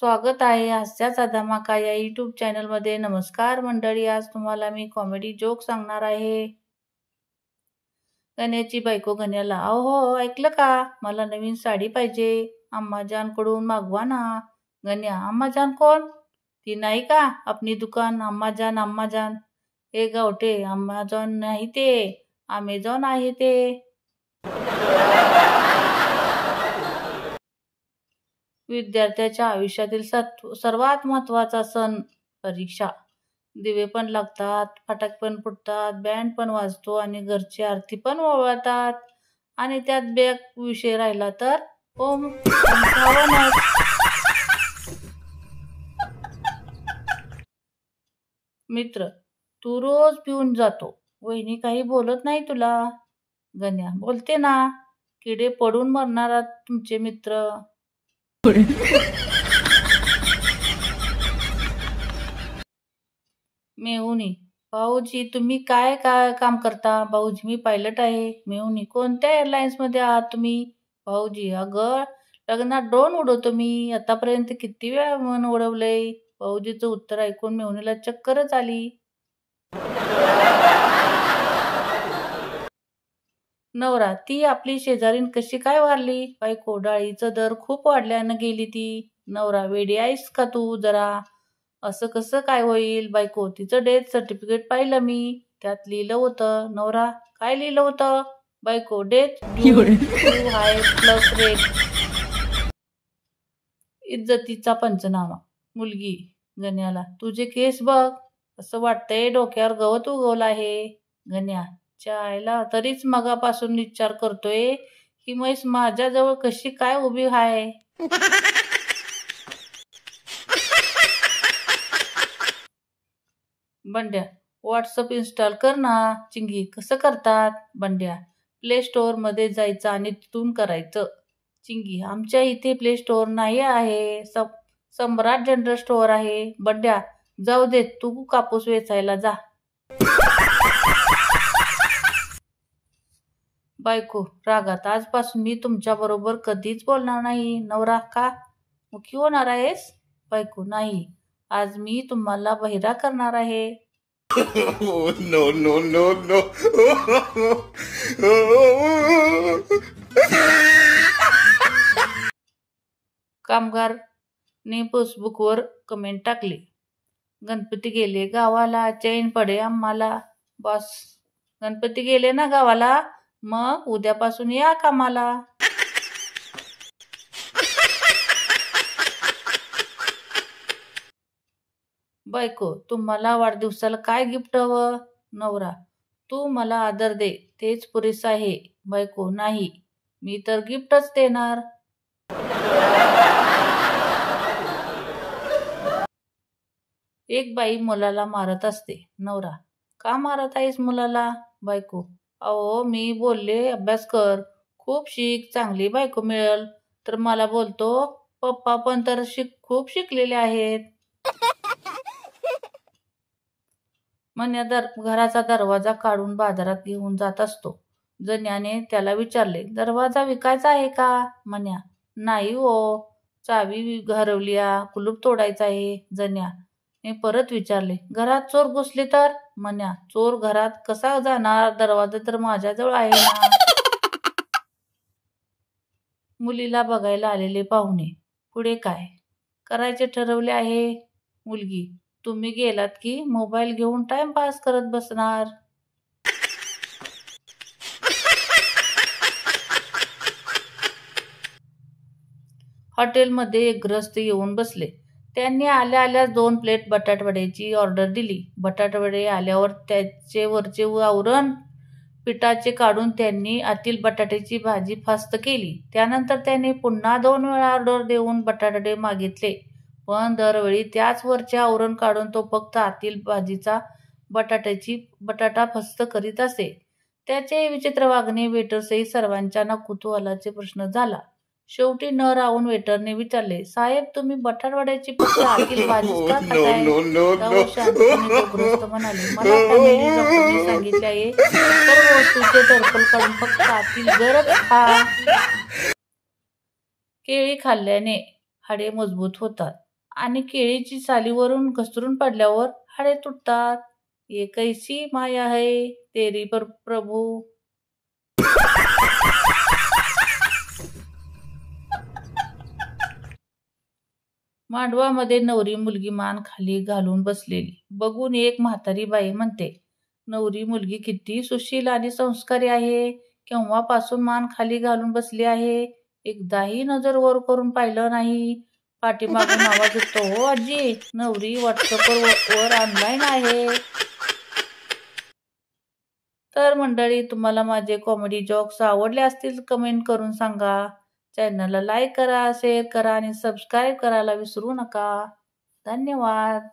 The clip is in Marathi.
स्वागत आहे हास्याचा धमाका या यूट्यूब चॅनलमध्ये. नमस्कार मंडळी, आज तुम्हाला मी कॉमेडी जोक सांगणार आहे. गण्याची बायको गण्याला, अहो ऐकलं का, मला नवीन साडी पाहिजे, अम्माजानकडून मागवा ना. गण्या, अम्माजान कोण? ती नाही का आपली दुकान अम्माजान अम्माजान. हे गावठे, अम्माजान नाही ते अमेझॉन आहे ते. विद्यार्थ्याच्या आयुष्यातील सर्वात महत्त्वाचा सण परीक्षा. दिवे पण लागतात, फटाके पण फुटतात, बँड पण वाजतो आणि घरची आरती पण ओवाळतात. आणि त्यात बॅक विषय राहिला तर ओम धावणच. मित्र, तू रोज पिऊन जातो, वहिनी काही बोलत नाही तुला. गण्या, बोलते ना, किडे पडून मरणार तुमचे मित्र. मेहुणी, भाऊजी तुम्ही काय काय काम करता? भाऊजी, मी पायलट आहे. मेहुणी, कोणत्या एअरलाइन्स मध्ये आहात तुम्ही? भाऊजी, अगं लग्नात ड्रोन उडवतो मी, आतापर्यंत किती वेळा मन उडवलंय. भाऊजीचं उत्तर ऐकून मेहुणीला चक्करच आली. नवरा, ती आपली शेजारीन कशी काय वारली? बायको, डाळीचं दर खूप वाढल्यानं गेली ती. नवरा, वेडी आहेस का तू जरा, असं कसं काय होईल? बायको, तिचं डेथ सर्टिफिकेट पाहिलं मी, त्यात लिहिलं होतं. नवरा, काय लिहिलं होतं? बायको, death due to high pulse rate. इज्जतीचा पंचनामा. मुलगी गण्याला, तुझे केस बघ, असं वाटतंय डोक्यावर गवत उगवलं आहे. गण्या, चायला तरीच मगापासून विचार करतोय ही म्हैस माझ्याजवळ कशी काय उभी आहे. बंड्या, व्हॉट्सअप इन्स्टॉल कर ना. चिंगी, कसं करतात? बंड्या, प्ले स्टोअर मध्ये जायचं आणि तिथून करायचं. चिंगी, आमच्या इथे प्ले स्टोअर नाही आहे, सम्राट जनरल स्टोअर आहे. बंड्या, जाऊ दे, तू कापूस वेचायला जा. बायको रागात, आजपासून मी तुमच्या बरोबर कधीच बोलणार नाही. नवरा, का, मुखी होणार आहेस? बायको, नाही, आज मी तुम्हाला बहिरा करणार आहे. No, no, no, no. कामगारने फेसबुकवर कमेंट टाकली, गणपती गेले गावाला, चैन पडे आम्हाला. बॉस, गणपती गेले ना गावाला, मग उद्यापासून या कामाला. बायको, तुम्हाला वाढदिवसाला काय गिफ्ट हवं? नवरा, तू मला आदर दे, तेच पुरेसं आहे. बायको, नाही, मी तर गिफ्टच देणार. एक बाई मुलाला मारत असते. नवरा, का मारत आहेस मुलाला? बायको, अहो मी बोलले अभ्यास कर, खूप शिक, चांगली बायको मिळेल. तर मला बोलतो पप्पा पण तर खूप शिकलेले आहेत. मन्या घराचा दरवाजा काढून बाजारात घेऊन जात असतो. जण्याने त्याला विचारले, दरवाजा विकायचा आहे का? मन्या, नाही हो, चावी हरवलीया, कुलूप तोडायचा आहे. जण्याने परत विचारले, घरात चोर घुसले तर? मन्या, चोर घरात कसा जाणार, दरवाजा तर माझ्याजवळ आहे ना. मुलीला बघायला आलेले पाहुणे, पुढे काय करायचे ठरवले आहे? मुलगी, तुम्ही गेलात की मोबाईल घेऊन टाइमपास करत बसणार. हॉटेलमध्ये एक गृहस्थ येऊन बसले. त्यांनी आल्या आल्याच 2 प्लेट बटाटवड्याची ऑर्डर दिली. बटाटवडे आल्यावर त्याचे वरचे आवरण पिठाचे काढून त्यांनी आतील बटाट्याची भाजी फस्त केली. त्यानंतर त्यांनी पुन्हा 2 वेळा ऑर्डर देऊन बटाटे मागितले, पण दरवेळी त्याच वरचे आवरण काढून तो फक्त आतील भाजीचा बटाटा फस्त करीत असे. त्याचे विचित्र वागणे वेटरसहित सर्वांच्या कुतूहलाचा प्रश्न झाला. शेवटी न राहून वेटरने विचारले, साहेब तुम्ही बटाटवड्याची फक्त आतील भाजीच का खाताय? राहुल शांतपणे तो गृहस्थ म्हणाले, मला फॅमिली डॉक्टरने सांगितले आहे सर्व वस्तूचे टरफल काढून फक्त आतील गरज खा. केळी खाल्ल्याने हाडे मजबूत होतात. आणि केळीची सालीवरून घसरून पडल्यावर हाडे तुटतात. ये कैसी माया है तेरी प्रभू. मांडवामध्ये नवरी मुलगी मान खाली घालून बसलेली बघून एक म्हातारी बाई म्हणते, नवरी मुलगी किती सुशील आणि संस्कारी आहे. केव्हापासून मान खाली घालून बसली आहे. एकदाही नजर वर करून पाहिलं नाही. पाठीमागून आवाज येतो, हो आजी, नवरी व्हॉट्सअपवर वर ऑनलाईन आहे. तर मंडळी, तुम्हाला माझे कॉमेडी जॉक्स आवडले असतील कमेंट करून सांगा. चॅनलला लाईक करा, शेअर करा आणि सबस्क्राईब करायला विसरू नका. धन्यवाद.